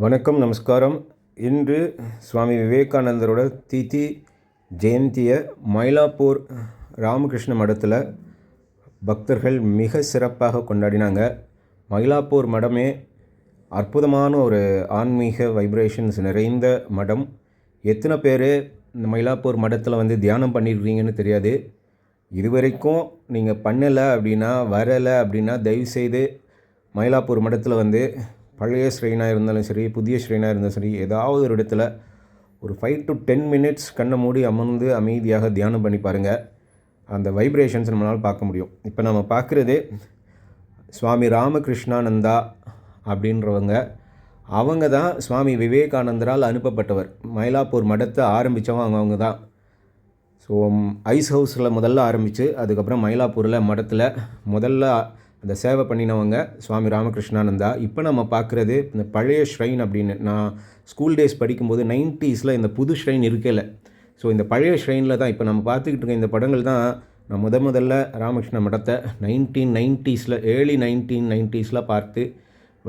வணக்கம், நமஸ்காரம். இன்று சுவாமி விவேகானந்தரோட திதி ஜெயந்தியை மயிலாப்பூர் ராமகிருஷ்ண மடத்தில் பக்தர்கள் மிக சிறப்பாக கொண்டாடினாங்க. மயிலாப்பூர் மடமே அற்புதமான ஒரு ஆன்மீக வைப்ரேஷன்ஸ் நிறைந்த மடம். எத்தனை பேர் இந்த மயிலாப்பூர் மடத்தில் தியானம் பண்ணியிருக்கீங்கன்னு தெரியாது. இதுவரைக்கும் நீங்கள் பண்ணலை அப்படின்னா, வரலை அப்படின்னா, தயவுசெய்து மயிலாப்பூர் மடத்தில் பழைய ஸ்ரெயினாக இருந்தாலும் சரி, புதிய ஸ்ரெயினாக இருந்தாலும் சரி, ஏதாவது ஒரு இடத்துல ஒரு 5 to 10 minutes கண்ணை மூடி அமர்ந்து அமைதியாக தியானம் பண்ணி பாருங்கள். அந்த வைப்ரேஷன்ஸ் நம்மளால் பார்க்க முடியும். இப்போ நம்ம பார்க்குறது சுவாமி ராமகிருஷ்ணானந்தா அப்படின்றவங்க. அவங்க தான் சுவாமி விவேகானந்தரால் அனுப்பப்பட்டவர். மயிலாப்பூர் மடத்தை ஆரம்பித்தவங்க அவங்க தான். ஸோ ஐஸ் ஹவுஸில் முதல்ல ஆரம்பித்து, அதுக்கப்புறம் மயிலாப்பூரில் மடத்தில் முதல்ல அந்த சேவை பண்ணினவங்க சுவாமி ராமகிருஷ்ணானந்தா. இப்போ நம்ம பார்க்குறது இந்த பழைய ஷ்ரைன் அப்படின்னு. நான் ஸ்கூல் டேஸ் படிக்கும்போது 90s இந்த புது ஷ்ரைன் இருக்கல. ஸோ இந்த பழைய ஷ்ரைனில் தான் இப்போ நம்ம பார்த்துக்கிட்டு இருக்க இந்த படங்கள் தான். நான் முதல்ல ராமகிருஷ்ண மடத்தை 1990s ஏர்லி 1990s பார்த்து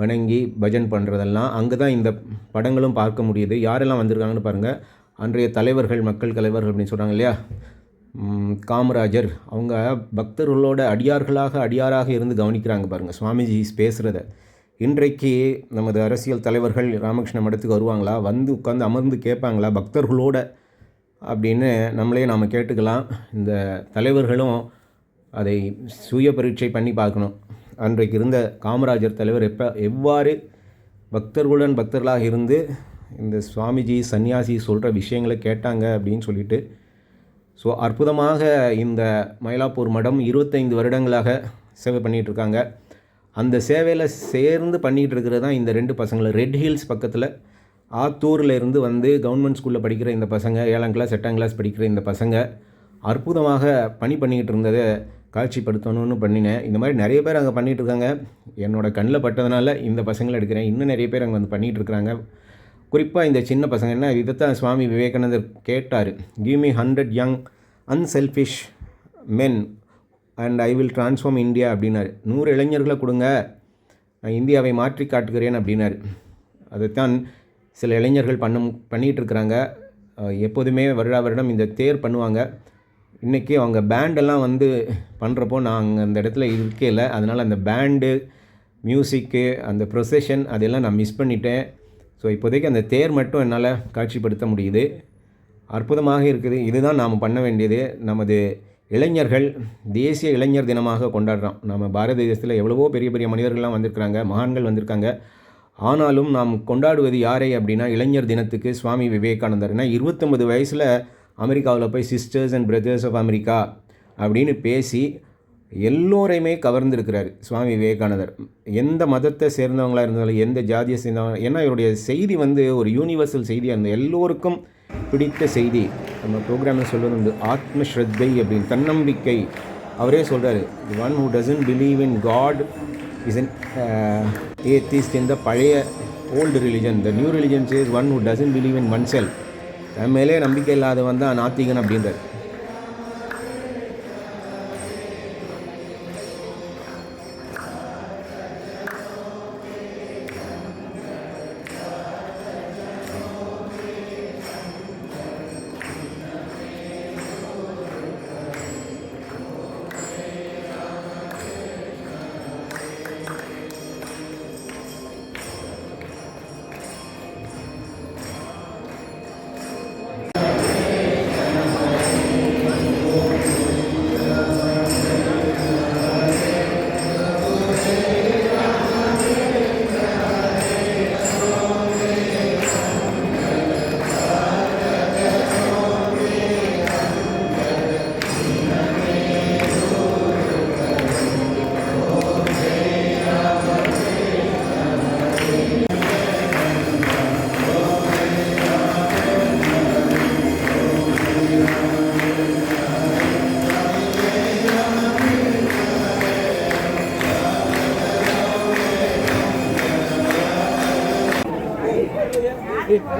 வணங்கி பஜன் பண்ணுறதெல்லாம் அங்கே தான் இந்த படங்களும் பார்க்க முடியுது. யாரெல்லாம் வந்திருக்காங்கன்னு பாருங்கள். அன்றைய தலைவர்கள், மக்கள் தலைவர்கள் அப்படின்னு சொல்கிறாங்க இல்லையா, காமராஜர், அவங்க பக்தர்களோட அடியாராக இருந்து கவனிக்கிறாங்க பாருங்கள் சுவாமிஜி பேசுகிறத. இன்றைக்கு நமது அரசியல் தலைவர்கள் ராமகிருஷ்ண மடத்துக்கு வருவாங்களா, உட்காந்து அமர்ந்து கேட்பாங்களா பக்தர்களோட அப்படின்னு நாம் கேட்டுக்கலாம். இந்த தலைவர்களும் அதை சுய பரீட்சை பண்ணி பார்க்கணும். அன்றைக்கு இருந்த காமராஜர் தலைவர் எவ்வாறு பக்தர்களாக இருந்து இந்த சுவாமிஜி சன்னியாசி சொல்கிற விஷயங்களை கேட்டாங்க அப்படின்னு சொல்லிட்டு. ஸோ அற்புதமாக இந்த மயிலாப்பூர் மடம் 25 வருடங்களாக சேவை பண்ணிகிட்ருக்காங்க. அந்த சேவையில் சேர்ந்து பண்ணிகிட்டு இருக்கிறது தான் இந்த 2 பசங்களை. ரெட் ஹில்ஸ் பக்கத்தில் ஆத்தூரில் இருந்து கவர்மெண்ட் ஸ்கூலில் படிக்கிற இந்த பசங்க, 7ஆம் கிளாஸ் 8ஆம் கிளாஸ் படிக்கிற இந்த பசங்க அற்புதமாக பண்ணிக்கிட்டு இருந்ததை காட்சிப்படுத்தணும்னு பண்ணினேன். இந்த மாதிரி நிறைய பேர் அங்கே பண்ணிகிட்ருக்காங்க. என்னோடய கண்ணில் பட்டதுனால இந்த பசங்களை எடுக்கிறேன். இன்னும் நிறைய பேர் அங்கே பண்ணிகிட்ருக்குறாங்க. குறிப்பாக இந்த சின்ன பசங்க என்ன இதைத்தான் சுவாமி விவேகானந்தர் கேட்டார். Give me 100 young unselfish men and I will transform India அப்படின்னாரு. 100 இளைஞர்களை கொடுங்க, நான் இந்தியாவை மாற்றி காட்டுகிறேன் அப்படின்னாரு. அதைத்தான் சில இளைஞர்கள் பண்ணிகிட்ருக்குறாங்க. எப்போதுமே வருடம் இந்த தேர் பண்ணுவாங்க. இன்றைக்கி அவங்க பேண்டெல்லாம் பண்ணுறப்போ நான் அந்த இடத்துல இருக்கல. அதனால் அந்த பேண்டு மியூசிக்கு அந்த ப்ரொசெஷன் அதெல்லாம் நான் மிஸ் பண்ணிட்டேன். ஸோ இப்போதைக்கு அந்த தேர் மட்டும் என்னால் காட்சிப்படுத்த முடியுது. அற்புதமாக இருக்குது. இதுதான் நாம் பண்ண வேண்டியது. நமது இளைஞர்கள் தேசிய இளைஞர் தினமாக கொண்டாடுறோம். நம்ம பாரத தேசத்தில் எவ்வளவோ பெரிய பெரிய மனிதர்கள்லாம் வந்திருக்கிறாங்க, மகான்கள் வந்திருக்காங்க. ஆனாலும் நாம் கொண்டாடுவது யாரை அப்படின்னா இளைஞர் தினத்துக்கு சுவாமி விவேகானந்தர். ஏன்னா 29 வயசில் அமெரிக்காவில் போய் sisters and brothers of America அப்படின்னு பேசி எல்லோரையுமே கவர்ந்துருக்கிறார் சுவாமி விவேகானந்தர். எந்த மதத்தை சேர்ந்தவங்களாக இருந்தாலும், எந்த ஜாதியை சேர்ந்தவங்க, ஏன்னா இவருடைய செய்தி ஒரு யூனிவர்சல் செய்தியாக இருந்தது. எல்லோருக்கும் பிடித்த செய்தி. நம்ம ப்ரோக்ராமில் சொல்வது ஆத்ம ஸ்ரத்தை அப்படின்னு, தன்னம்பிக்கை. அவரே சொல்கிறார், the one who doesn't believe in God is an atheist. இந்த பழைய old religion. The new religion says one who doesn't believe in oneself. தன் மேலே நம்பிக்கை இல்லாதவன் தான் நாத்திகன் அப்படின்றார்.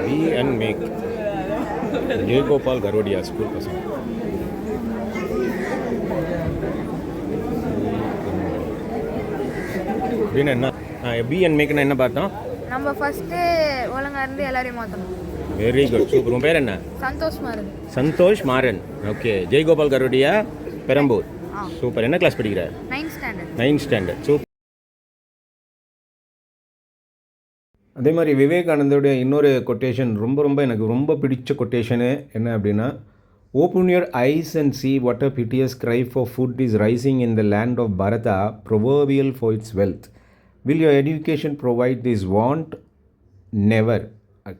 Be and make. Jayagopal Garodia school person. அப்படின்னு என்ன பி அண்ட் மேக்னா என்ன பார்த்தோம்? நம்ம ஃபஸ்ட்டு ஒழுங்கா இருந்து எல்லாரையும் மாற்றணும். Very good, super. உன் பேர் என்ன? சந்தோஷ் மாறன். சந்தோஷ் மாறன். ஓகே. ஜெய்கோபால் கருடியா, பெரம்பூர். சூப்பர். என்ன கிளாஸ் படிக்கிற? 9th standard. 9th standard. Super. அதே மாதிரி விவேகானந்தருடைய இன்னொரு கொட்டேஷன் ரொம்ப எனக்கு ரொம்ப பிடிச்ச கொட்டேஷனு என்ன அப்படின்னா, open your eyes and see what a piteous cry for food is rising in the land of Bharata proverbial for its wealth will your education provide this want never.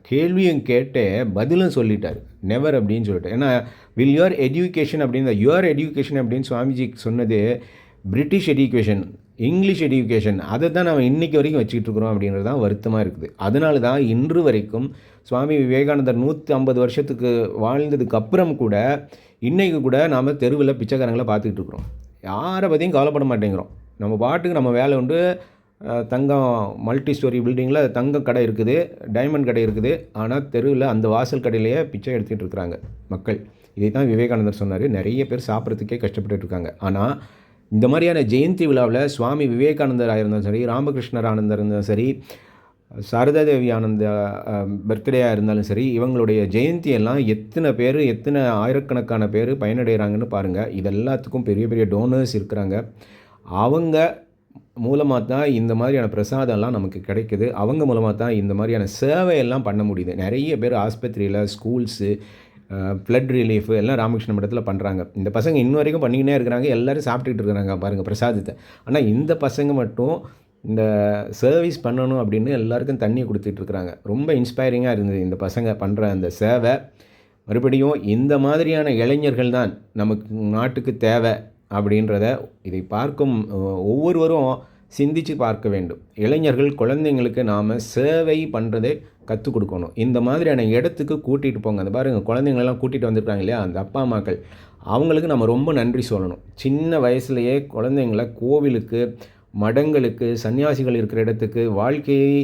கேள்வியும் கேட்டு பதிலும் சொல்லிட்டார், நெவர் அப்படின்னு சொல்லிட்டு. ஏன்னா வில் யுவர் எஜுகேஷன் அப்படின்னு, your education அப்படின்னு சுவாமிஜி சொன்னது பிரிட்டிஷ் எஜுகேஷன், இங்கிலீஷ் எஜுகேஷன், அதை தான் நம்ம இன்றைக்கி வரைக்கும் வச்சுக்கிட்டு இருக்கிறோம் அப்படின்றது தான் வருத்தமாக இருக்குது. அதனால தான் இன்று வரைக்கும் சுவாமி விவேகானந்தர் 150 வருஷத்துக்கு வாழ்ந்ததுக்கு அப்புறம் கூட இன்றைக்கு கூட நாம் தெருவில் பிச்சைக்காரங்களை பார்த்துக்கிட்டு இருக்கிறோம். யாரை பற்றியும் கவலைப்பட மாட்டேங்கிறோம். நம்ம பாட்டுக்கு நம்ம வேலை உண்டு. தங்கம் மல்டி ஸ்டோரி பில்டிங்கில் தங்கம் கடை இருக்குது, டைமண்ட் கடை இருக்குது. ஆனால் தெருவில் அந்த வாசல் கடையிலேயே பிச்சை எடுத்துகிட்டு இருக்கிறாங்க மக்கள். இதை தான் விவேகானந்தர் சொன்னார். நிறைய பேர் சாப்பிட்றதுக்கே கஷ்டப்பட்டு இருக்காங்க. ஆனால் இந்த மாதிரியான ஜெயந்தி விழாவில் சுவாமி விவேகானந்தராக இருந்தாலும் சரி, ராமகிருஷ்ணர் ஆனந்தர் இருந்தாலும் சரி, சாரதா தேவி ஆனந்த பர்த்டேயாக இருந்தாலும் சரி, இவங்களுடைய ஜெயந்தியெல்லாம் எத்தனை ஆயிரக்கணக்கான பேர் பயனடைகிறாங்கன்னு பாருங்கள். இது எல்லாத்துக்கும் பெரிய பெரிய டோனர்ஸ் இருக்கிறாங்க. அவங்க மூலமாக தான் இந்த மாதிரியான பிரசாதம்லாம் நமக்கு கிடைக்குது. அவங்க மூலமாக தான் இந்த மாதிரியான சேவையெல்லாம் பண்ண முடியுது. நிறைய பேர் ஆஸ்பத்திரியில், ஸ்கூல்ஸு, ஃப்ளட் ரிலீஃப் எல்லாம் ராமகிருஷ்ண மடத்தில் பண்ணுறாங்க. இந்த பசங்க இன்ன வரைக்கும் பண்ணிக்கினே இருக்கிறாங்க. எல்லோரும் சாப்பிட்டுட்டு இருக்கிறாங்க பாருங்கள் பிரசாதத்தை. ஆனால் இந்த பசங்க மட்டும் இந்த சர்வீஸ் பண்ணணும் அப்படின்னு எல்லாருக்கும் தண்ணி கொடுத்துட்ருக்குறாங்க. ரொம்ப இன்ஸ்பைரிங்காக இருந்தது இந்த பசங்க பண்ணுற அந்த சேவை. மறுபடியும் இந்த மாதிரியான இளைஞர்கள் தான் நமக்கு நாட்டுக்கு தேவை அப்படின்றத இதை பார்க்கும் ஒவ்வொருவரும் சிந்தித்து பார்க்க வேண்டும். இளைஞர்கள், குழந்தைங்களுக்கு நாம் சேவை பண்ணுறதை கற்றுக் கொடுக்கணும். இந்த மாதிரியான இடத்துக்கு கூட்டிகிட்டு போங்க. அந்த பாருங்கள், குழந்தைங்களெல்லாம் கூட்டிகிட்டு வந்துருக்காங்க இல்லையா, அந்த அப்பா அம்மாக்கள், அவங்களுக்கு நம்ம ரொம்ப நன்றி சொல்லணும். சின்ன வயசுலேயே குழந்தைங்கள கோவிலுக்கு, மடங்களுக்கு, சன்னியாசிகள் இருக்கிற இடத்துக்கு வாழ்க்கையை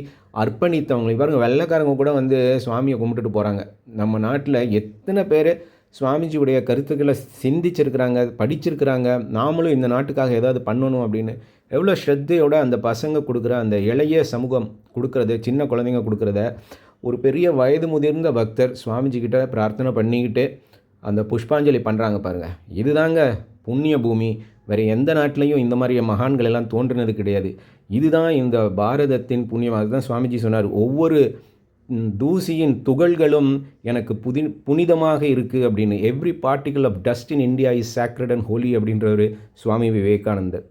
அர்ப்பணித்தவங்களை பாருங்கள். வெள்ளைக்காரங்க கூட வந்து சுவாமியை கும்பிட்டுட்டு போகிறாங்க. நம்ம நாட்டில் எத்தனை பேர் சுவாமிஜியுடைய கருத்துக்களை சிந்திச்சிருக்கிறாங்க, படிச்சிருக்கிறாங்க. நாமளும் இந்த நாட்டுக்காக ஏதாவது பண்ணணும் அப்படின்னு எவ்வளோ ஸ்ரத்தையோட அந்த பசங்க கொடுக்குற, அந்த இளைய சமூகம் கொடுக்குறது, சின்ன குழந்தைங்க கொடுக்குறத ஒரு பெரிய வயது முதிர்ந்த பக்தர் சுவாமிஜிக்கிட்ட பிரார்த்தனை பண்ணிக்கிட்டு அந்த புஷ்பாஞ்சலி பண்ணுறாங்க பாருங்கள். இதுதாங்க புண்ணிய பூமி. வேறு எந்த நாட்டிலையும் இந்த மாதிரி மகான்கள் எல்லாம் தோன்றினது கிடையாது. இதுதான் இந்த பாரதத்தின் புண்ணியம். அதுதான் சுவாமிஜி சொன்னார், ஒவ்வொரு தூசியின் துகள்களும் எனக்கு புனிதமாக இருக்குது அப்படின்னு. Every particle of dust in India is sacred and holy அப்படின்றவர் சுவாமி விவேகானந்தர்.